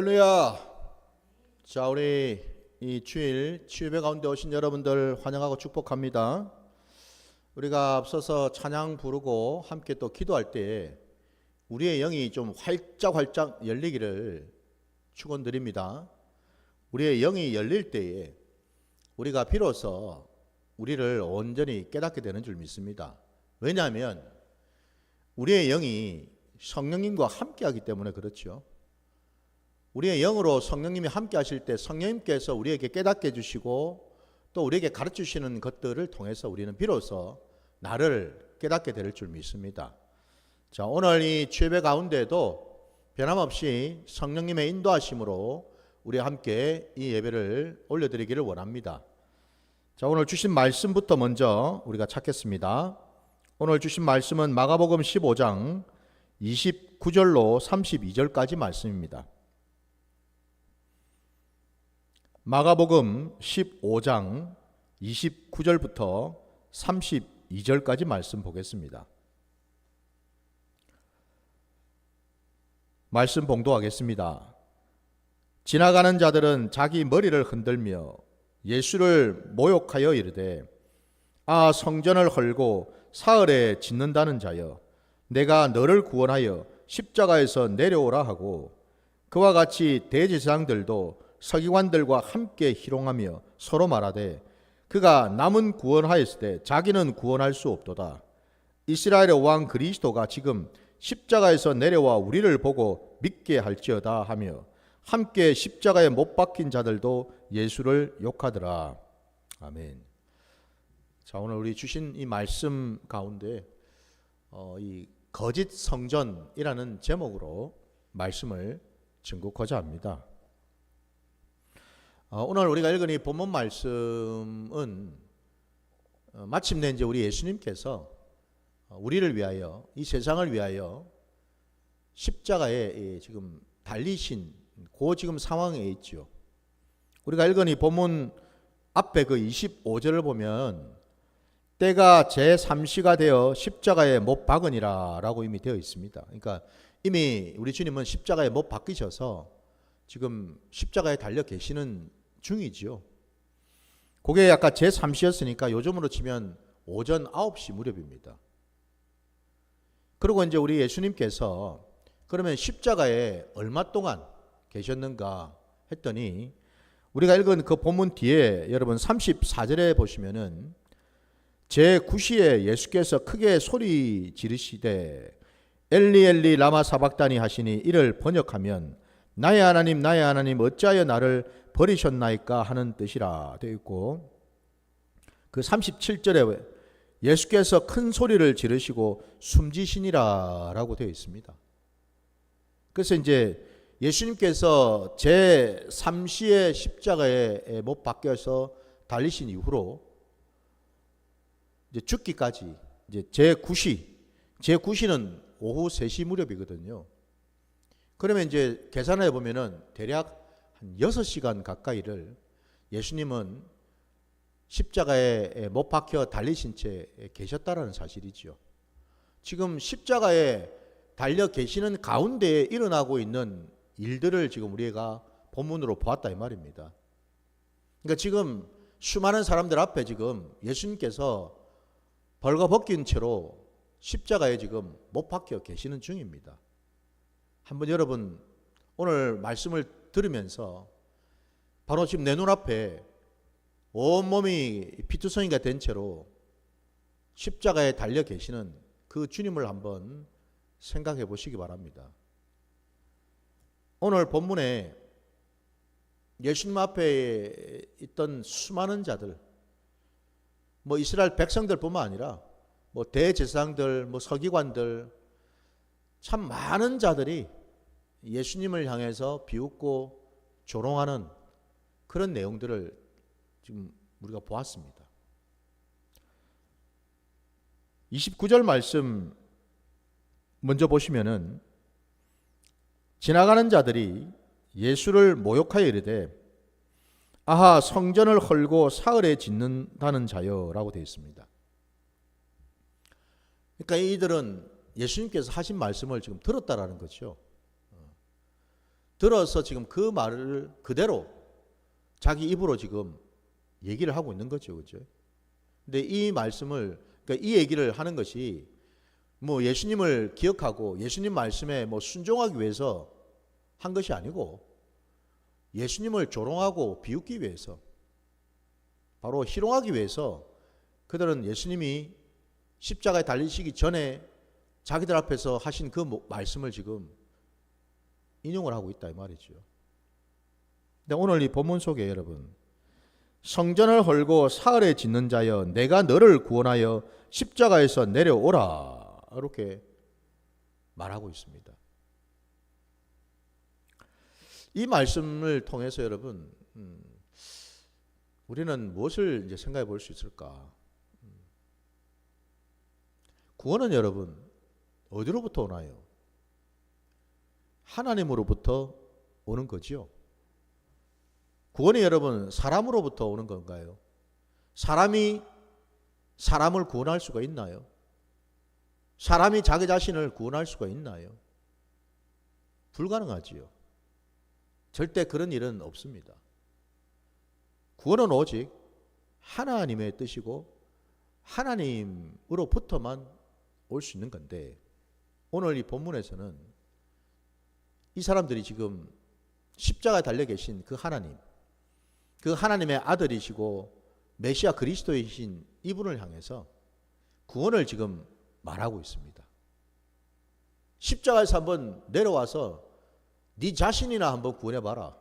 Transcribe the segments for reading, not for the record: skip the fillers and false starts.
할렐루야. 자, 우리 이 주일 치유배 가운데 오신 여러분들 환영하고 축복합니다. 우리가 앞서서 찬양 부르고 함께 또 기도할 때 우리의 영이 좀 활짝 열리기를 축원드립니다. 우리의 영이 열릴 때에 우리가 비로소 우리를 온전히 깨닫게 되는 줄 믿습니다. 왜냐하면 우리의 영이 성령님과 함께 하기 때문에 그렇죠. 우리의 영으로 성령님이 함께 하실 때 성령님께서 우리에게 깨닫게 해주시고 또 우리에게 가르쳐 주시는 것들을 통해서 우리는 비로소 나를 깨닫게 될 줄 믿습니다. 자, 오늘 이 주예배 가운데도 변함없이 성령님의 인도하심으로 우리 함께 이 예배를 올려드리기를 원합니다. 자, 오늘 주신 말씀부터 먼저 우리가 찾겠습니다. 오늘 주신 말씀은 마가복음 15장 29절로 32절까지 말씀입니다. 마가복음 15장 29절부터 32절까지 말씀 보겠습니다. 말씀 봉독하겠습니다. 지나가는 자들은 자기 머리를 흔들며 예수를 모욕하여 이르되, 아, 성전을 헐고 사흘에 짓는다는 자여, 내가 너를 구원하여 십자가에서 내려오라 하고, 그와 같이 대제사장들도 서기관들과 함께 희롱하며 서로 말하되, 그가 남은 구원하였을 때 자기는 구원할 수 없도다. 이스라엘의 왕 그리스도가 지금 십자가에서 내려와 우리를 보고 믿게 할지어다 하며 함께 십자가에 못 박힌 자들도 예수를 욕하더라. 아멘. 자, 오늘 우리 주신 이 말씀 가운데 이 거짓 성전이라는 제목으로 말씀을 증거하고자 합니다. 오늘 우리가 읽은 이 본문 말씀은 마침내 이제 우리 예수님께서 우리를 위하여, 이 세상을 위하여 십자가에 지금 달리신 그 지금 상황에 있죠. 우리가 읽은 이 본문 앞에 그 25절을 보면 때가 제3시가 되어 십자가에 못 박으니라 라고 이미 되어 있습니다. 그러니까 이미 우리 주님은 십자가에 못 박히셔서 지금 십자가에 달려 계시는 중이지요. 그게 아까 제3시였으니까 요즘으로 치면 오전 9시 무렵입니다. 그리고 이제 우리 예수님께서 그러면 십자가에 얼마 동안 계셨는가 했더니 우리가 읽은 그 본문 뒤에 여러분 34절에 보시면은 제9시에 예수께서 크게 소리 지르시되 엘리 엘리 라마 사박다니 하시니 이를 번역하면 나의 하나님 어찌하여 나를 버리셨나이까 하는 뜻이라 되어 있고, 그 37절에 예수께서 큰 소리를 지르시고 숨지시니라 라고 되어 있습니다. 그래서 이제 예수님께서 제3시의 십자가에 못 박혀서 달리신 이후로 이제 죽기까지 이제 제9시는 오후 3시 무렵이거든요. 그러면 이제 계산해 보면은 대략 한 6시간 가까이를 예수님은 십자가에 못 박혀 달리신 채 계셨다라는 사실이죠. 지금 십자가에 달려 계시는 가운데에 일어나고 있는 일들을 지금 우리가 본문으로 보았다 이 말입니다. 그러니까 지금 수많은 사람들 앞에 지금 예수님께서 벌거벗긴 채로 십자가에 지금 못 박혀 계시는 중입니다. 한번 여러분 오늘 말씀을 들으면서 바로 지금 내 눈앞에 온몸이 피투성이가 된 채로 십자가에 달려 계시는 그 주님을 한번 생각해 보시기 바랍니다. 오늘 본문에 예수님 앞에 있던 수많은 자들, 뭐 이스라엘 백성들뿐만 아니라 뭐 대제사장들, 뭐 서기관들, 참 많은 자들이 예수님을 향해서 비웃고 조롱하는 그런 내용들을 지금 우리가 보았습니다. 29절 말씀 먼저 보시면은 지나가는 자들이 예수를 모욕하여 이르되, 아하, 성전을 헐고 사흘에 짓는다는 자여라고 되어 있습니다. 그러니까 이들은 예수님께서 하신 말씀을 지금 들었다라는 거죠. 들어서 지금 그 말을 그대로 자기 입으로 지금 얘기를 하고 있는 거죠. 그죠? 근데 이 말씀을, 그러니까 이 얘기를 하는 것이 뭐 예수님을 기억하고 예수님 말씀에 뭐 순종하기 위해서 한 것이 아니고 예수님을 조롱하고 비웃기 위해서, 바로 희롱하기 위해서 그들은 예수님이 십자가에 달리시기 전에 자기들 앞에서 하신 그 말씀을 지금 인용을 하고 있다 이 말이죠. 근데 오늘 이 본문 속에 여러분, 성전을 헐고 사흘에 짓는 자여 내가 너를 구원하여 십자가에서 내려오라 이렇게 말하고 있습니다. 이 말씀을 통해서 여러분, 우리는 무엇을 이제 생각해 볼 수 있을까? 구원은 여러분 어디로부터 오나요? 하나님으로부터 오는 거지요. 구원이 여러분 사람으로부터 오는 건가요? 사람이 사람을 구원할 수가 있나요? 사람이 자기 자신을 구원할 수가 있나요? 불가능하지요. 절대 그런 일은 없습니다. 구원은 오직 하나님의 뜻이고 하나님으로부터만 올 수 있는 건데, 오늘 이 본문에서는 이 사람들이 지금 십자가에 달려 계신 그 하나님, 그 하나님의 아들이시고 메시아 그리스도이신 이분을 향해서 구원을 지금 말하고 있습니다. 십자가에서 한번 내려와서 네 자신이나 한번 구원해봐라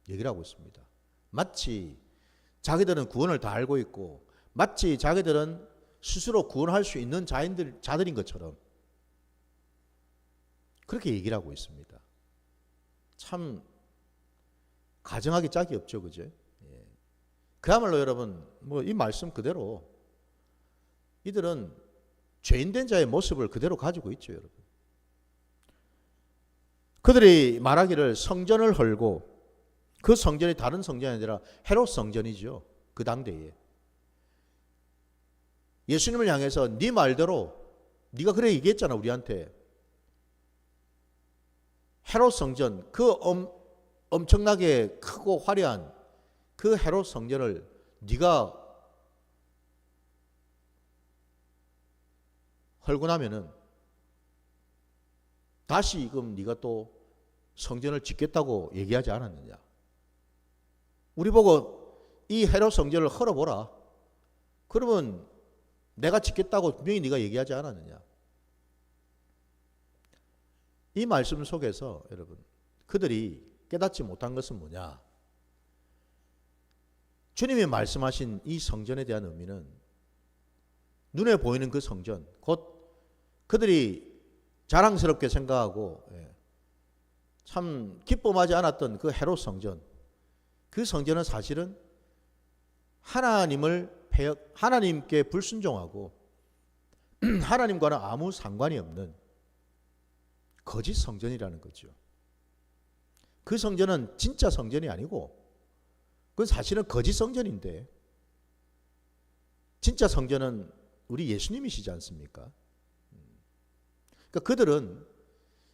얘기를 하고 있습니다. 마치 자기들은 구원을 다 알고 있고 마치 자기들은 스스로 구원할 수 있는 자들인 것처럼 그렇게 얘기를 하고 있습니다. 참 가정하기 짝이 없죠, 그죠? 예. 그야말로 여러분, 뭐 이 말씀 그대로 이들은 죄인된 자의 모습을 그대로 가지고 있죠, 여러분. 그들이 말하기를 성전을 헐고, 그 성전이 다른 성전이 아니라 헤롯 성전이죠, 그 당대에. 예수님을 향해서 네 말대로, 네가 그래 얘기했잖아 우리한테. 헤롯 성전, 그 엄청나게 크고 화려한 그 헤롯 성전을 네가 헐고 나면은 다시 그럼 네가 또 성전을 짓겠다고 얘기하지 않았느냐? 우리 보고 이 헤롯 성전을 헐어보라. 그러면 내가 짓겠다고 분명히 네가 얘기하지 않았느냐? 이 말씀 속에서 여러분, 그들이 깨닫지 못한 것은 뭐냐? 주님이 말씀하신 이 성전에 대한 의미는 눈에 보이는 그 성전, 곧 그들이 자랑스럽게 생각하고 참 기뻐하지 않았던 그 헤롯 성전, 그 성전은 사실은 하나님께 불순종하고 하나님과는 아무 상관이 없는 거짓 성전이라는 거죠. 그 성전은 진짜 성전이 아니고 그건 사실은 거짓 성전인데, 진짜 성전은 우리 예수님이시지 않습니까? 그러니까 그들은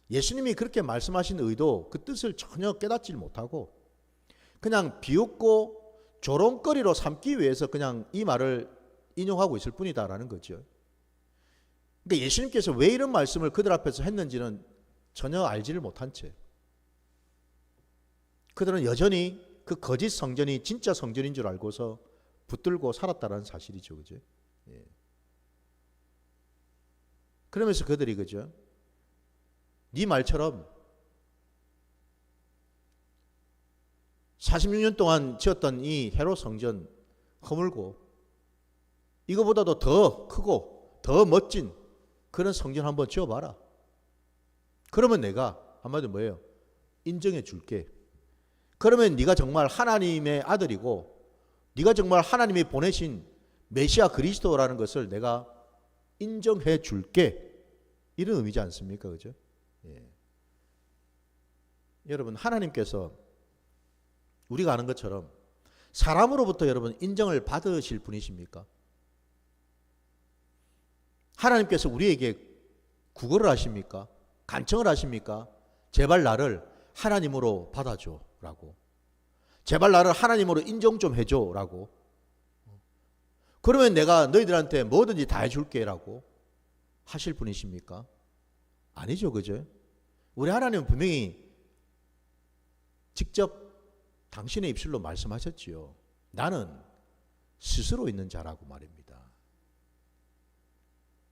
예수님이 그렇게 말씀하신 의도, 그 뜻을 전혀 깨닫지 못하고 그냥 비웃고 조롱거리로 삼기 위해서 그냥 이 말을 인용하고 있을 뿐이다라는 거죠. 그러니까 예수님께서 왜 이런 말씀을 그들 앞에서 했는지는 전혀 알지를 못한 채 그들은 여전히 그 거짓 성전이 진짜 성전인 줄 알고서 붙들고 살았다라는 사실이죠. 그죠? 예. 그러면서 그들이 그죠? 네 말처럼 46년 동안 지었던 이 헤롯 성전 허물고 이거보다도 더 크고 더 멋진 그런 성전 한번 지어봐라. 그러면 내가 한마디로 뭐예요? 인정해 줄게. 그러면 네가 정말 하나님의 아들이고 네가 정말 하나님이 보내신 메시아 그리스도라는 것을 내가 인정해 줄게. 이런 의미지 않습니까? 그죠? 예. 여러분, 하나님께서 우리가 아는 것처럼 사람으로부터 여러분 인정을 받으실 분이십니까? 하나님께서 우리에게 구걸을 하십니까? 간청을 하십니까? 제발 나를 하나님으로 받아줘라고. 제발 나를 하나님으로 인정 좀 해줘라고. 그러면 내가 너희들한테 뭐든지 다 해줄게라고 하실 분이십니까? 아니죠, 그죠? 우리 하나님은 분명히 직접 당신의 입술로 말씀하셨지요. 나는 스스로 있는 자라고 말입니다.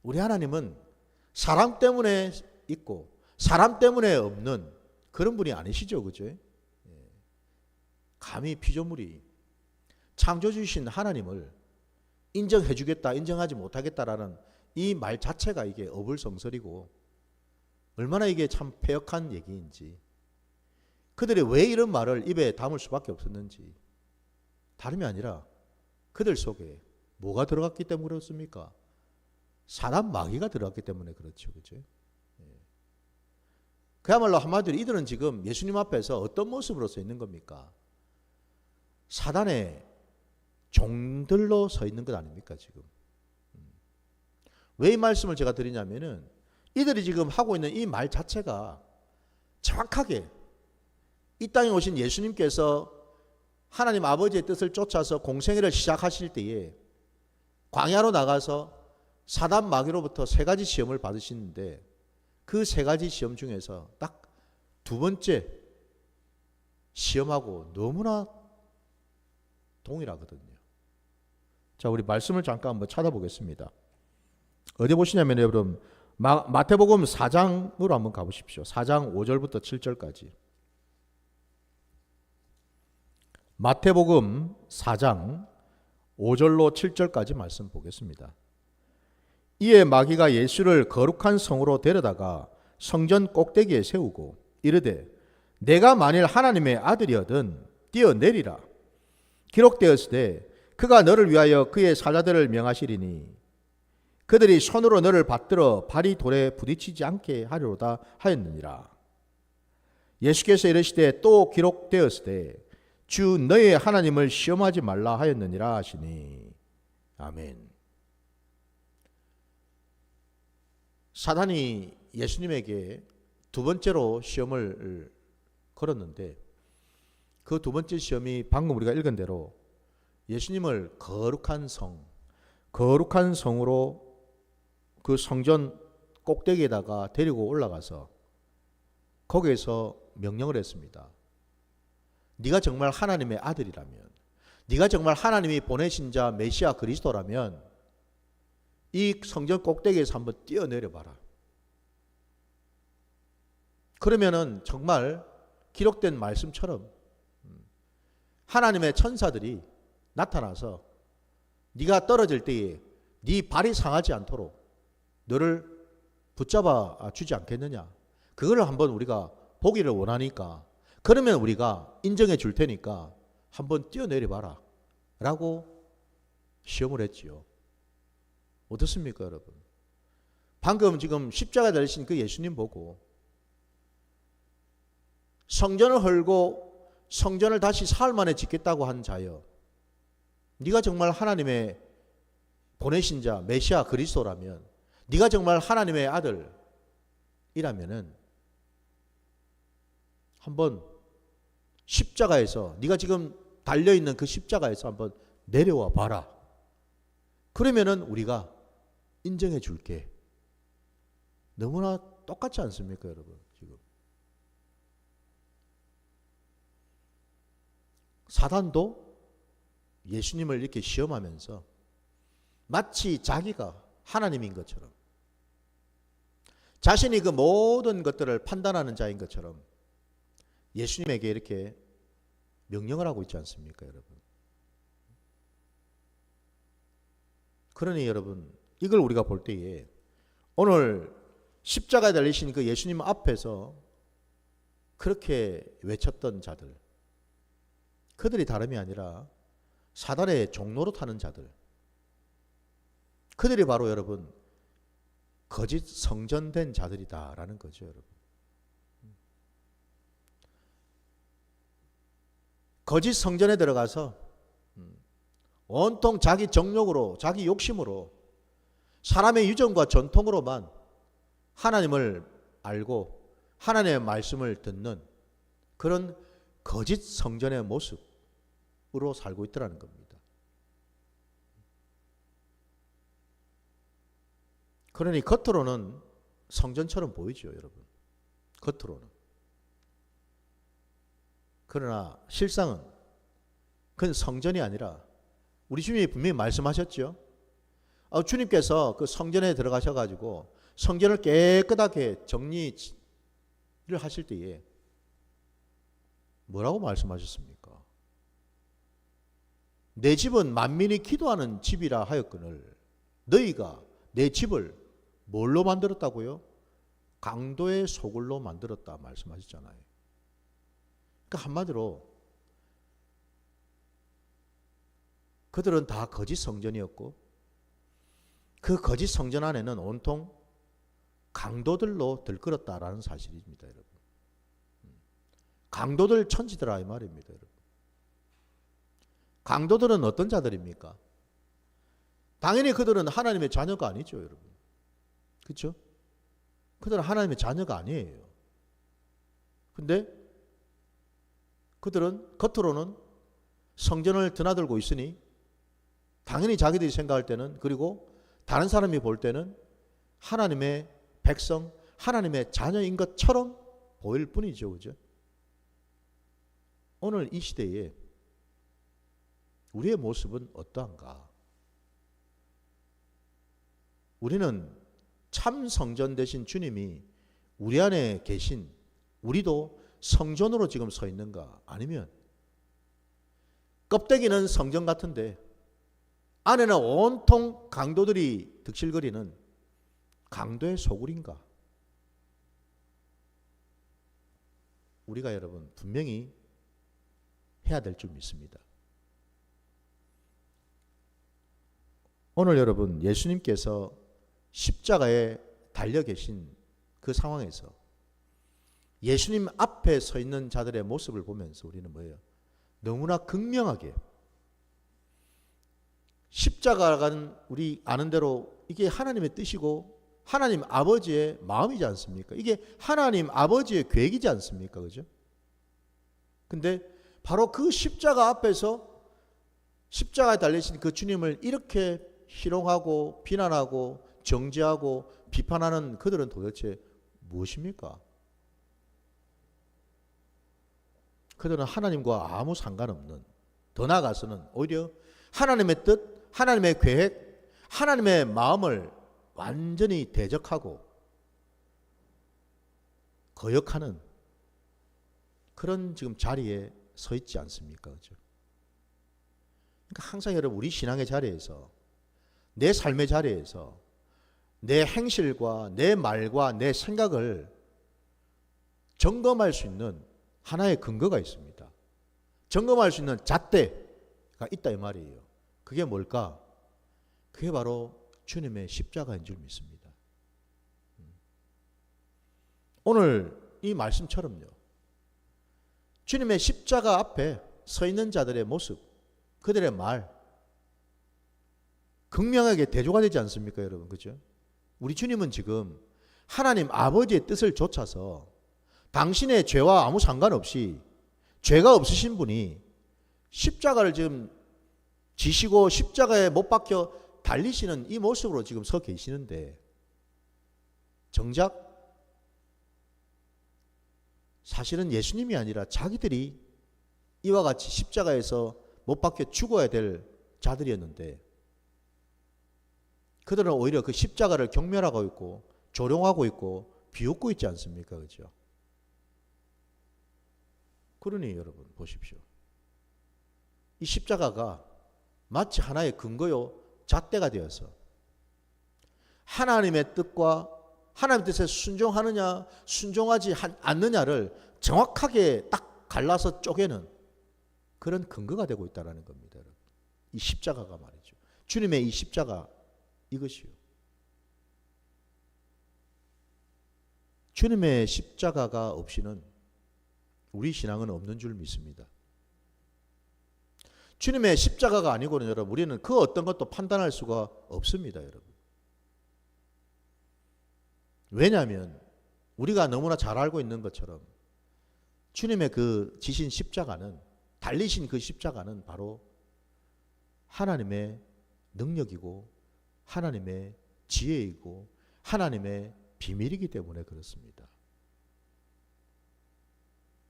우리 하나님은 사람 때문에 있고 사람 때문에 없는 그런 분이 아니시죠, 그죠? 감히 피조물이 창조주신 하나님을 인정해 주겠다, 인정하지 못하겠다라는 이 말 자체가 이게 어불성설이고 얼마나 이게 참 패역한 얘기인지, 그들이 왜 이런 말을 입에 담을 수밖에 없었는지 다름이 아니라 그들 속에 뭐가 들어갔기 때문에 그렇습니까? 사단 마귀가 들어갔기 때문에 그렇죠, 그죠? 그야말로 한마디로 이들은 지금 예수님 앞에서 어떤 모습으로 서 있는 겁니까? 사단의 종들로 서 있는 것 아닙니까, 지금? 왜 이 말씀을 제가 드리냐면은 이들이 지금 하고 있는 이 말 자체가 정확하게 이 땅에 오신 예수님께서 하나님 아버지의 뜻을 쫓아서 공생애를 시작하실 때에 광야로 나가서 사단 마귀로부터 3가지 시험을 받으시는데 그 3가지 시험 중에서 딱 2번째 시험하고 너무나 동일하거든요. 자, 우리 말씀을 잠깐 한번 찾아보겠습니다. 어디 보시냐면 여러분 마태복음 4장으로 한번 가보십시오. 4장 5절부터 7절까지. 마태복음 4장 5절로 7절까지 말씀 보겠습니다. 이에 마귀가 예수를 거룩한 성으로 데려다가 성전 꼭대기에 세우고 이르되 내가 만일 하나님의 아들이거든 뛰어내리라. 기록되었으되 그가 너를 위하여 그의 사자들을 명하시리니 그들이 손으로 너를 받들어 발이 돌에 부딪히지 않게 하리로다 하였느니라. 예수께서 이르시되 또 기록되었으되 주 너의 하나님을 시험하지 말라 하였느니라 하시니. 아멘. 사단이 예수님에게 2번째로 시험을 걸었는데 그 2번째 시험이 방금 우리가 읽은 대로 예수님을 거룩한 성으로 그 성전 꼭대기에다가 데리고 올라가서 거기에서 명령을 했습니다. 네가 정말 하나님의 아들이라면, 네가 정말 하나님이 보내신 자 메시아 그리스도라면 이 성전 꼭대기에서 한번 뛰어내려봐라. 그러면은 정말 기록된 말씀처럼 하나님의 천사들이 나타나서 네가 떨어질 때에 네 발이 상하지 않도록 너를 붙잡아 주지 않겠느냐. 그걸 한번 우리가 보기를 원하니까, 그러면 우리가 인정해 줄 테니까 한번 뛰어내려봐라 라고 시험을 했지요. 어떻습니까, 여러분? 방금 지금 십자가에 달리신 그 예수님 보고 성전을 헐고 성전을 다시 사흘 만에 짓겠다고 한 자여, 네가 정말 하나님의 보내신 자 메시아 그리스도라면, 네가 정말 하나님의 아들이라면은 한번 십자가에서, 네가 지금 달려있는 그 십자가에서 한번 내려와 봐라. 그러면은 우리가 인정해 줄게. 너무나 똑같지 않습니까, 여러분? 지금 사단도 예수님을 이렇게 시험하면서 마치 자기가 하나님인 것처럼, 자신이 그 모든 것들을 판단하는 자인 것처럼 예수님에게 이렇게 명령을 하고 있지 않습니까, 여러분? 그러니 여러분, 이걸 우리가 볼 때에 오늘 십자가에 달리신 그 예수님 앞에서 그렇게 외쳤던 자들, 그들이 다름이 아니라 사단의 종로로 타는 자들, 그들이 바로 여러분 거짓 성전된 자들이다라는 거죠, 여러분. 거짓 성전에 들어가서 온통 자기 정욕으로, 자기 욕심으로, 사람의 유전과 전통으로만 하나님을 알고 하나님의 말씀을 듣는 그런 거짓 성전의 모습으로 살고 있더라는 겁니다. 그러니 겉으로는 성전처럼 보이죠, 여러분. 겉으로는. 그러나 실상은 그건 성전이 아니라 우리 주님이 분명히 말씀하셨죠. 주님께서 그 성전에 들어가셔가지고 성전을 깨끗하게 정리를 하실 때에 뭐라고 말씀하셨습니까? 내 집은 만민이 기도하는 집이라 하였거늘 너희가 내 집을 뭘로 만들었다고요? 강도의 소굴로 만들었다 말씀하셨잖아요. 그러니까 한마디로 그들은 다 거짓 성전이었고 그 거짓 성전 안에는 온통 강도들로 들끓었다라는 사실입니다, 여러분. 강도들 천지더라 이 말입니다, 여러분. 강도들은 어떤 자들입니까? 당연히 그들은 하나님의 자녀가 아니죠, 여러분. 그렇죠? 그들은 하나님의 자녀가 아니에요. 근데 그들은 겉으로는 성전을 드나들고 있으니 당연히 자기들이 생각할 때는, 그리고 다른 사람이 볼 때는 하나님의 백성, 하나님의 자녀인 것처럼 보일 뿐이죠. 그죠? 오늘 이 시대에 우리의 모습은 어떠한가? 우리는 참 성전 되신 주님이 우리 안에 계신 우리도 성전으로 지금 서 있는가? 아니면 껍데기는 성전 같은데 안에는 온통 강도들이 득실거리는 강도의 소굴인가? 우리가 여러분 분명히 해야 될 줄 믿습니다. 오늘 여러분 예수님께서 십자가에 달려 계신 그 상황에서 예수님 앞에 서 있는 자들의 모습을 보면서 우리는 뭐예요? 너무나 극명하게 십자가는 우리 아는 대로 이게 하나님의 뜻이고 하나님 아버지의 마음이지 않습니까? 이게 하나님 아버지의 계획이지 않습니까? 그죠? 근데 바로 그 십자가 앞에서 십자가에 달리신 그 주님을 이렇게 희롱하고 비난하고 정죄하고 비판하는 그들은 도대체 무엇입니까? 그들은 하나님과 아무 상관없는, 더 나아가서는 오히려 하나님의 뜻, 하나님의 계획, 하나님의 마음을 완전히 대적하고 거역하는 그런 지금 자리에 서 있지 않습니까? 그렇죠? 그러니까 항상 여러분 우리 신앙의 자리에서, 내 삶의 자리에서 내 행실과 내 말과 내 생각을 점검할 수 있는 하나의 근거가 있습니다. 점검할 수 있는 잣대가 있다 이 말이에요. 그게 뭘까? 그게 바로 주님의 십자가인 줄 믿습니다. 오늘 이 말씀처럼요, 주님의 십자가 앞에 서 있는 자들의 모습, 그들의 말 극명하게 대조가 되지 않습니까, 여러분? 그죠? 우리 주님은 지금 하나님 아버지의 뜻을 좇아서 당신의 죄와 아무 상관없이 죄가 없으신 분이 십자가를 지금 지시고 십자가에 못 박혀 달리시는 이 모습으로 지금 서 계시는데, 정작 사실은 예수님이 아니라 자기들이 이와 같이 십자가에서 못 박혀 죽어야 될 자들이었는데 그들은 오히려 그 십자가를 경멸하고 있고 조롱하고 있고 비웃고 있지 않습니까? 그렇죠? 그러니 여러분 보십시오. 이 십자가가 마치 하나의 근거요 잣대가 되어서 하나님의 뜻과 하나님의 뜻에 순종하느냐 순종하지 않느냐를 정확하게 딱 갈라서 쪼개는 그런 근거가 되고 있다는 겁니다. 이 십자가가 말이죠. 주님의 이 십자가, 이것이요. 주님의 십자가가 없이는 우리 신앙은 없는 줄 믿습니다. 주님의 십자가가 아니고는 여러분 우리는 그 어떤 것도 판단할 수가 없습니다, 여러분. 왜냐하면 우리가 너무나 잘 알고 있는 것처럼 주님의 그 지신 십자가는, 달리신 그 십자가는 바로 하나님의 능력이고 하나님의 지혜이고 하나님의 비밀이기 때문에 그렇습니다.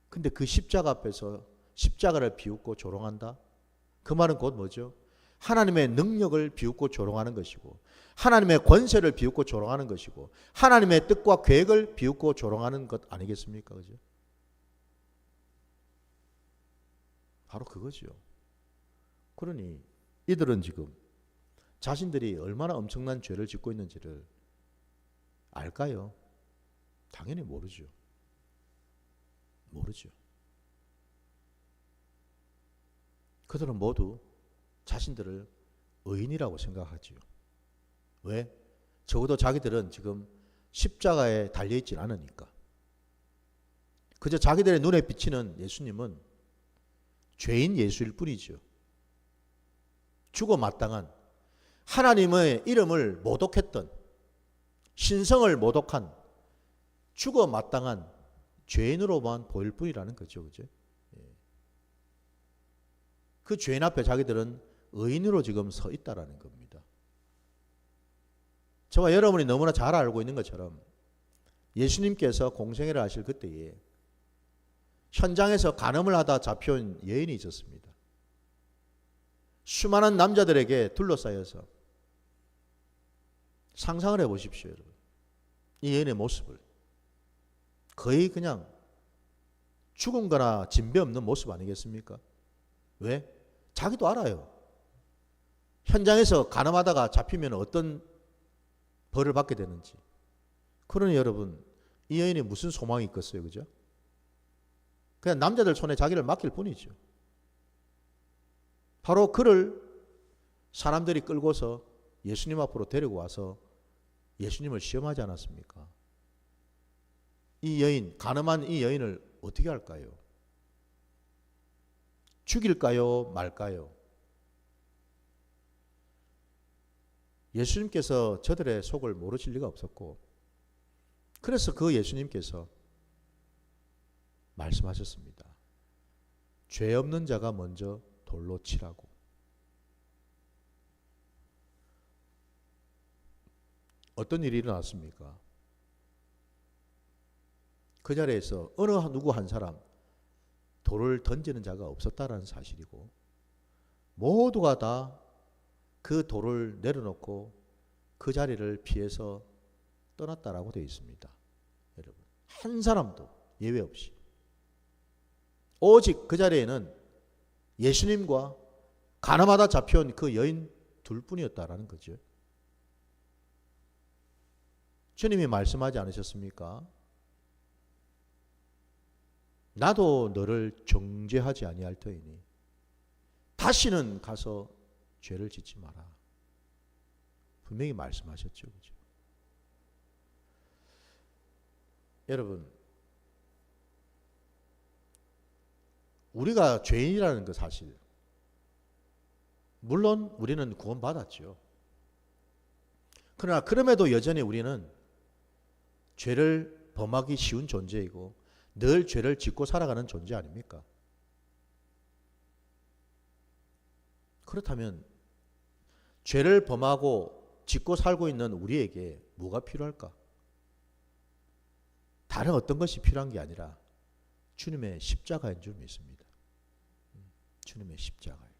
근데 그 십자가 앞에서 십자가를 비웃고 조롱한다? 그 말은 곧 뭐죠? 하나님의 능력을 비웃고 조롱하는 것이고 하나님의 권세를 비웃고 조롱하는 것이고 하나님의 뜻과 계획을 비웃고 조롱하는 것 아니겠습니까? 그죠? 바로 그거죠. 그러니 이들은 지금 자신들이 얼마나 엄청난 죄를 짓고 있는지를 알까요? 당연히 모르죠. 모르죠. 그들은 모두 자신들을 의인이라고 생각하지요. 왜? 적어도 자기들은 지금 십자가에 달려있지 않으니까. 그저 자기들의 눈에 비치는 예수님은 죄인 예수일 뿐이죠. 죽어 마땅한, 하나님의 이름을 모독했던, 신성을 모독한, 죽어 마땅한 죄인으로만 보일 뿐이라는 거죠. 그죠? 그 죄인 앞에 자기들은 의인으로 지금 서 있다라는 겁니다. 저와 여러분이 너무나 잘 알고 있는 것처럼 예수님께서 공생애를 하실 그때에 현장에서 간음을 하다 잡혀온 여인이 있었습니다. 수많은 남자들에게 둘러싸여서 상상을 해보십시오, 여러분. 이 여인의 모습을. 거의 그냥 죽은 거나 진배 없는 모습 아니겠습니까? 왜? 자기도 알아요. 현장에서 간음하다가 잡히면 어떤 벌을 받게 되는지. 그러니 여러분, 이 여인이 무슨 소망이 있겠어요, 그죠? 그냥 남자들 손에 자기를 맡길 뿐이죠. 바로 그를 사람들이 끌고서 예수님 앞으로 데리고 와서 예수님을 시험하지 않았습니까? 이 여인, 간음한 이 여인을 어떻게 할까요? 죽일까요? 말까요? 예수님께서 저들의 속을 모르실 리가 없었고, 그래서 그 예수님께서 말씀하셨습니다. 죄 없는 자가 먼저 돌로 치라고. 어떤 일이 일어났습니까? 그 자리에서 어느 누구 한 사람 돌을 던지는 자가 없었다라는 사실이고, 모두가 다 그 돌을 내려놓고 그 자리를 피해서 떠났다라고 되어 있습니다. 여러분, 한 사람도 예외 없이. 오직 그 자리에는 예수님과 간음하다 잡혀온 그 여인 둘뿐이었다라는 거죠. 주님이 말씀하지 않으셨습니까? 나도 너를 정죄하지 아니할 터이니 다시는 가서 죄를 짓지 마라. 분명히 말씀하셨죠. 그죠? 여러분, 우리가 죄인이라는 그 사실, 물론 우리는 구원받았죠. 그러나 그럼에도 여전히 우리는 죄를 범하기 쉬운 존재이고 늘 죄를 짓고 살아가는 존재 아닙니까? 그렇다면 죄를 범하고 짓고 살고 있는 우리에게 뭐가 필요할까? 다른 어떤 것이 필요한 게 아니라 주님의 십자가인 줄 믿습니다. 주님의 십자가예요.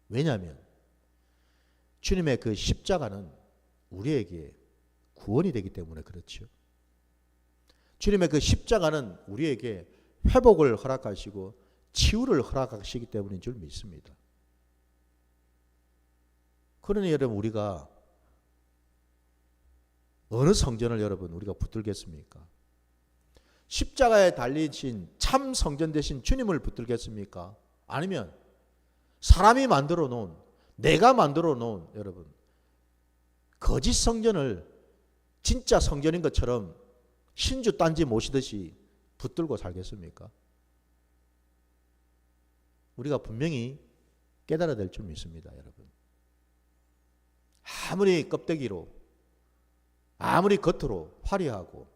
왜냐하면 주님의 그 십자가는 우리에게 구원이 되기 때문에 그렇죠. 주님의 그 십자가는 우리에게 회복을 허락하시고 치유를 허락하시기 때문인 줄 믿습니다. 그러니 여러분, 우리가 어느 성전을 여러분 우리가 붙들겠습니까? 십자가에 달리신 참 성전 되신 주님을 붙들겠습니까? 아니면 사람이 만들어 놓은, 내가 만들어 놓은 여러분 거짓 성전을 진짜 성전인 것처럼 신주 딴지 모시듯이 붙들고 살겠습니까? 우리가 분명히 깨달아야 될 줄 믿습니다, 여러분. 아무리 껍데기로, 아무리 겉으로 화려하고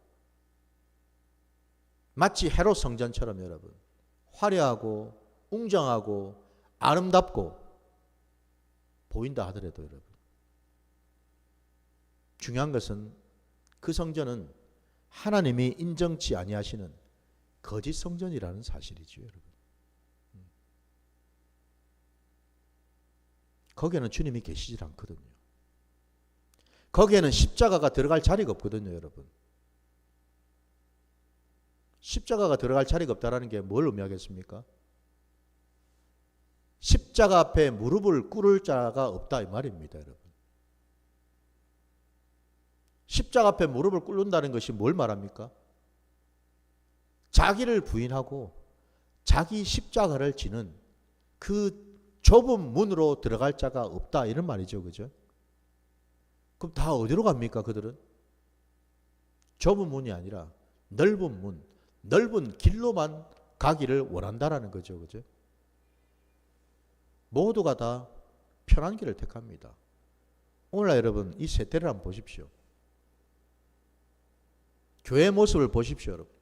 마치 헤롯 성전처럼 여러분 화려하고 웅장하고 아름답고 보인다 하더라도 여러분 중요한 것은 그 성전은 하나님이 인정치 아니하시는 거짓 성전이라는 사실이죠, 여러분. 거기에는 주님이 계시질 않거든요. 거기에는 십자가가 들어갈 자리가 없거든요, 여러분. 십자가가 들어갈 자리가 없다는 게 뭘 의미하겠습니까? 십자가 앞에 무릎을 꿇을 자가 없다 이 말입니다, 여러분. 십자가 앞에 무릎을 꿇는다는 것이 뭘 말합니까? 자기를 부인하고 자기 십자가를 지는 그 좁은 문으로 들어갈 자가 없다 이런 말이죠, 그죠? 그럼 다 어디로 갑니까, 그들은? 좁은 문이 아니라 넓은 문, 넓은 길로만 가기를 원한다라는 거죠, 그죠? 모두가 다 편한 길을 택합니다. 오늘날 여러분 이 세태를 한번 보십시오. 교회 모습을 보십시오, 여러분.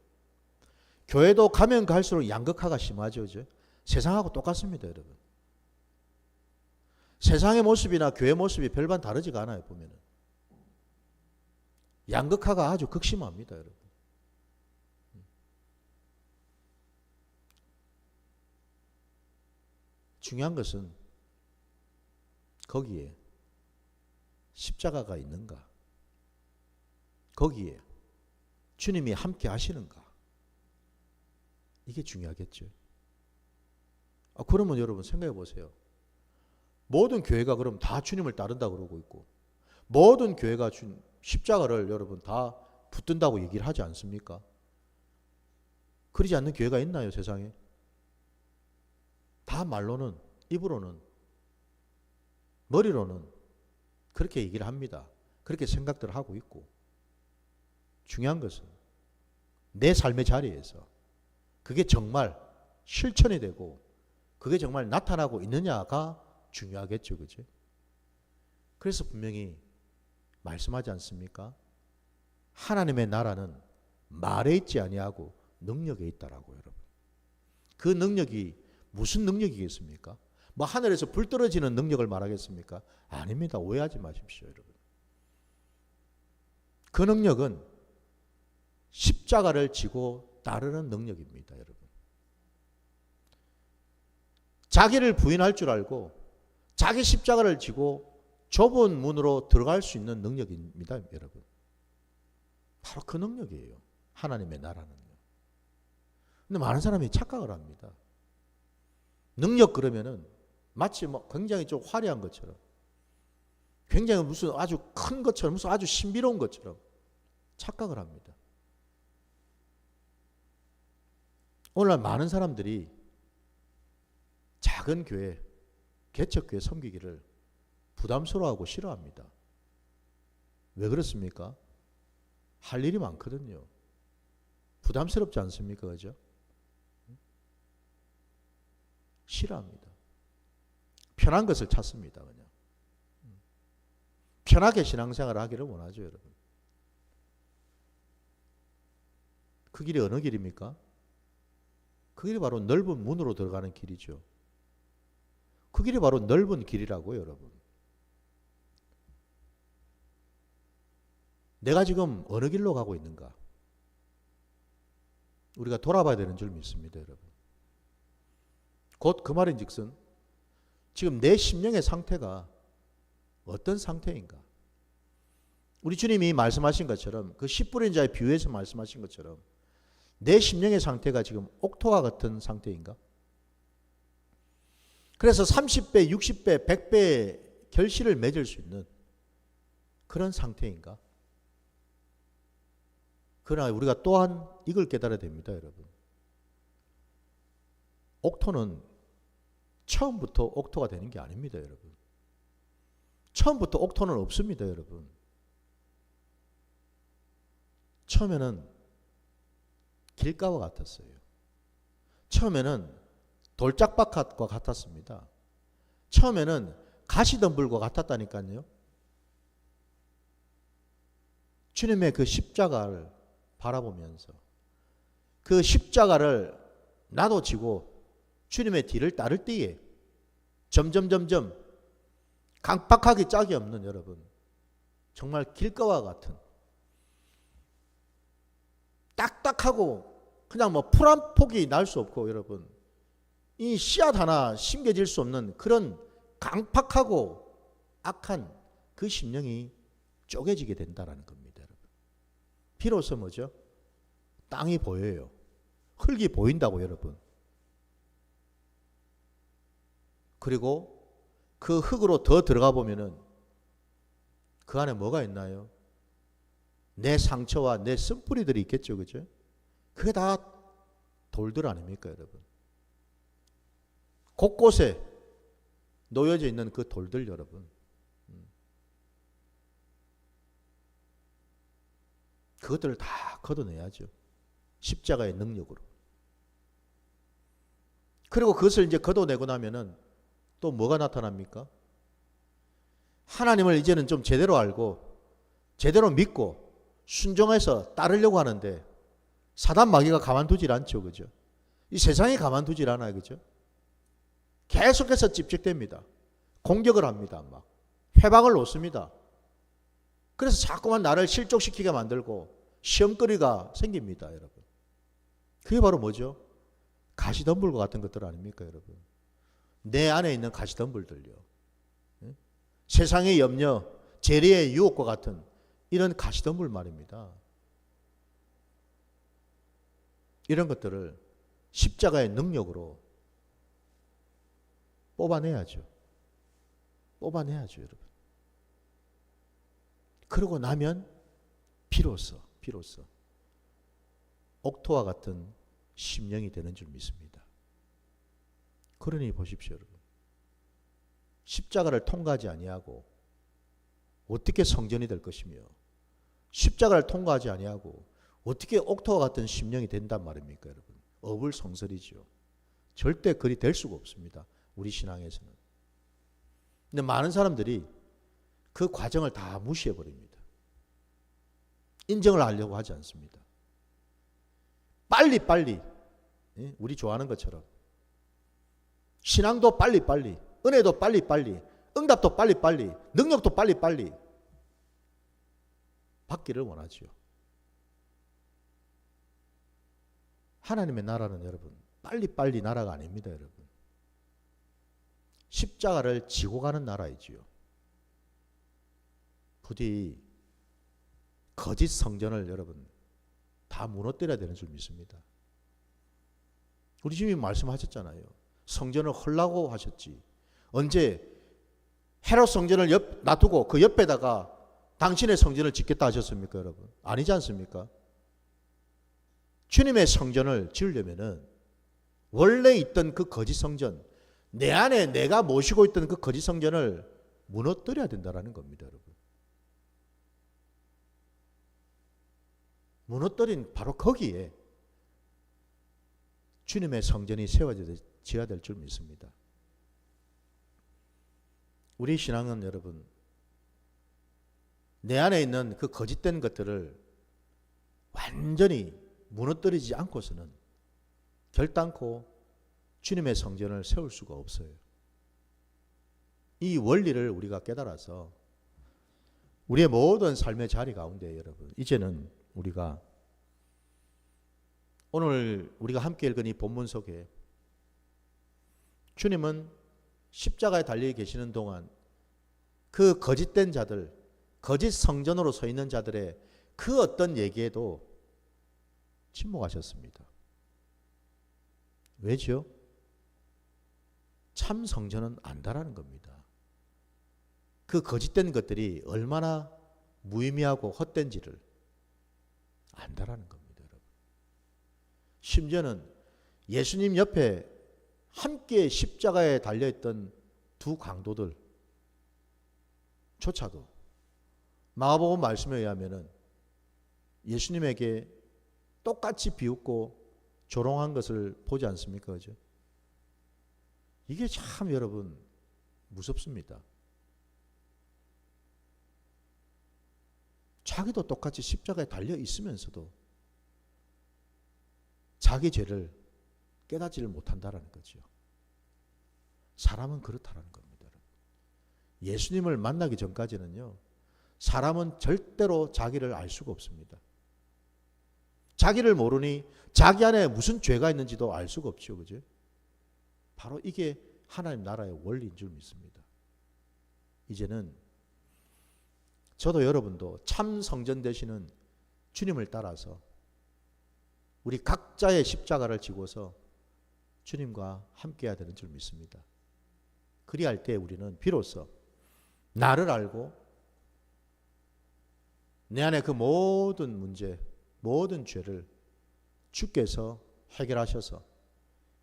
교회도 가면 갈수록 양극화가 심하죠, 그죠? 세상하고 똑같습니다, 여러분. 세상의 모습이나 교회 모습이 별반 다르지가 않아요, 보면은. 양극화가 아주 극심합니다, 여러분. 중요한 것은 거기에 십자가가 있는가? 거기에 주님이 함께 하시는가? 이게 중요하겠죠. 그러면 여러분 생각해 보세요. 모든 교회가 그럼 다 주님을 따른다 그러고 있고 모든 교회가 십자가를 여러분 다 붙든다고 얘기를 하지 않습니까? 그러지 않는 교회가 있나요, 세상에? 다 말로는, 입으로는, 머리로는 그렇게 얘기를 합니다. 그렇게 생각들을 하고 있고 중요한 것은 내 삶의 자리에서 그게 정말 실천이 되고 그게 정말 나타나고 있느냐가 중요하겠죠, 그죠? 그래서 분명히 말씀하지 않습니까? 하나님의 나라는 말에 있지 아니하고 능력에 있다라고 여러분. 그 능력이 무슨 능력이겠습니까? 뭐 하늘에서 불 떨어지는 능력을 말하겠습니까? 아닙니다. 오해하지 마십시오, 여러분. 그 능력은 십자가를 지고 따르는 능력입니다, 여러분. 자기를 부인할 줄 알고 자기 십자가를 지고 좁은 문으로 들어갈 수 있는 능력입니다, 여러분. 바로 그 능력이에요. 하나님의 나라는요. 근데 많은 사람이 착각을 합니다. 능력 그러면은 마치 뭐 굉장히 좀 화려한 것처럼 굉장히 무슨 아주 큰 것처럼 무슨 아주 신비로운 것처럼 착각을 합니다. 오늘날 많은 사람들이 작은 교회, 개척교회 섬기기를 부담스러워하고 싫어합니다. 왜 그렇습니까? 할 일이 많거든요. 부담스럽지 않습니까? 그죠? 싫어합니다. 편한 것을 찾습니다. 그냥. 편하게 신앙생활을 하기를 원하죠, 여러분. 그 길이 어느 길입니까? 그 길이 바로 넓은 문으로 들어가는 길이죠. 그 길이 바로 넓은 길이라고요, 여러분. 내가 지금 어느 길로 가고 있는가? 우리가 돌아봐야 되는 줄 믿습니다, 여러분. 곧 그 말인즉슨 지금 내 심령의 상태가 어떤 상태인가? 우리 주님이 말씀하신 것처럼 그 씨 뿌린 자의 비유에서 말씀하신 것처럼 내 심령의 상태가 지금 옥토와 같은 상태인가? 그래서 30배, 60배, 100배의 결실을 맺을 수 있는 그런 상태인가? 그러나 우리가 또한 이걸 깨달아야 됩니다, 여러분. 옥토는 처음부터 옥토가 되는 게 아닙니다, 여러분. 처음부터 옥토는 없습니다, 여러분. 처음에는 길가와 같았어요. 처음에는 돌짝밭과 같았습니다. 처음에는 가시덤불과 같았다니까요. 주님의 그 십자가를 바라보면서 그 그 십자가를 나도 지고 주님의 뒤를 따를 때에 점점 강팍하기 짝이 없는 여러분, 정말 길가와 같은 딱딱하고 그냥 뭐 풀 한 폭이 날 수 없고 여러분, 이 씨앗 하나 심겨질 수 없는 그런 강팍하고 악한 그 심령이 쪼개지게 된다라는 겁니다. 여러분. 비로소 뭐죠? 땅이 보여요. 흙이 보인다고 여러분. 그리고 그 흙으로 더 들어가 보면은 그 안에 뭐가 있나요? 내 상처와 내 쓴뿌리들이 있겠죠. 그죠? 그게 다 돌들 아닙니까 여러분? 곳곳에 놓여져 있는 그 돌들 여러분. 그것들을 다 걷어내야죠. 십자가의 능력으로. 그리고 그것을 이제 걷어내고 나면은 또 뭐가 나타납니까? 하나님을 이제는 좀 제대로 알고 제대로 믿고 순종해서 따르려고 하는데 사단 마귀가 가만두질 않죠. 그죠? 이 세상이 가만두질 않아요. 그죠? 계속해서 집적됩니다. 공격을 합니다. 막 회방을 놓습니다. 그래서 자꾸만 나를 실족시키게 만들고 시험거리가 생깁니다. 여러분. 그게 바로 뭐죠? 가시덤불과 같은 것들 아닙니까 여러분? 내 안에 있는 가시덤불들요. 세상의 염려, 재리의 유혹과 같은 이런 가시덤불 말입니다. 이런 것들을 십자가의 능력으로 뽑아내야죠. 뽑아내야죠, 여러분. 그러고 나면 비로소 옥토와 같은 심령이 되는 줄 믿습니다. 그러니 보십시오, 여러분. 십자가를 통과하지 아니하고 어떻게 성전이 될 것이며 십자가를 통과하지 아니하고 어떻게 옥토와 같은 심령이 된단 말입니까, 여러분? 어불성설이죠. 절대 그리 될 수가 없습니다. 우리 신앙에서는. 근데 많은 사람들이 그 과정을 다 무시해버립니다. 인정을 하려고 하지 않습니다. 빨리 우리 좋아하는 것처럼 신앙도 빨리 은혜도 빨리 응답도 빨리 능력도 빨리 받기를 원하죠. 하나님의 나라는 여러분 빨리 나라가 아닙니다. 여러분. 십자가를 지고 가는 나라이지요. 부디 거짓 성전을 여러분 다 무너뜨려야 되는 줄 믿습니다. 우리 주님이 말씀하셨잖아요. 성전을 헐라고 하셨지. 언제 헤롯 성전을 놔두고 그 옆에다가 당신의 성전을 짓겠다 하셨습니까, 여러분? 아니지 않습니까? 주님의 성전을 지으려면은 원래 있던 그 거짓 성전, 내 안에 내가 모시고 있던 그 거짓 성전을 무너뜨려야 된다는 겁니다, 여러분. 무너뜨린 바로 거기에 주님의 성전이 세워져야 될 줄 믿습니다. 우리 신앙은 여러분 내 안에 있는 그 거짓된 것들을 완전히 무너뜨리지 않고서는 결단코 주님의 성전을 세울 수가 없어요. 이 원리를 우리가 깨달아서 우리의 모든 삶의 자리 가운데 여러분 이제는 우리가 오늘 우리가 함께 읽은 이 본문 속에 주님은 십자가에 달려 계시는 동안 그 거짓된 자들, 거짓 성전으로 서 있는 자들의 그 어떤 얘기에도 침묵하셨습니다. 왜죠? 참 성전은 안다라는 겁니다. 그 거짓된 것들이 얼마나 무의미하고 헛된지를 안다라는 겁니다, 여러분. 심지어는 예수님 옆에 함께 십자가에 달려있던 두 강도들 조차도 마가복음 말씀에 의하면은 예수님에게 똑같이 비웃고 조롱한 것을 보지 않습니까? 그죠? 이게 참 여러분 무섭습니다. 자기도 똑같이 십자가에 달려 있으면서도 자기 죄를 깨닫지를 못한다라는 거죠. 사람은 그렇다라는 겁니다. 예수님을 만나기 전까지는요, 사람은 절대로 자기를 알 수가 없습니다. 자기를 모르니 자기 안에 무슨 죄가 있는지도 알 수가 없죠. 그죠? 바로 이게 하나님 나라의 원리인 줄 믿습니다. 이제는 저도 여러분도 참 성전 되시는 주님을 따라서 우리 각자의 십자가를 지고서 주님과 함께해야 되는 줄 믿습니다. 그리할 때 우리는 비로소 나를 알고 내 안에 그 모든 문제, 모든 죄를 주께서 해결하셔서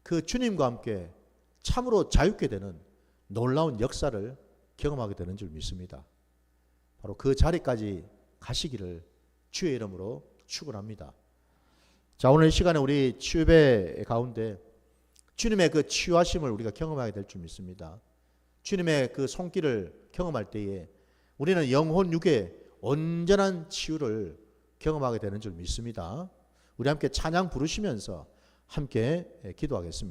그 주님과 함께 참으로 자유케 되는 놀라운 역사를 경험하게 되는 줄 믿습니다. 바로 그 자리까지 가시기를 주의 이름으로 축원합니다. 자, 오늘 이 시간에 우리 치유배 가운데 주님의 그 치유하심을 우리가 경험하게 될 줄 믿습니다. 주님의 그 손길을 경험할 때에 우리는 영혼 육의 온전한 치유를 경험하게 되는 줄 믿습니다. 우리 함께 찬양 부르시면서 함께 기도하겠습니다.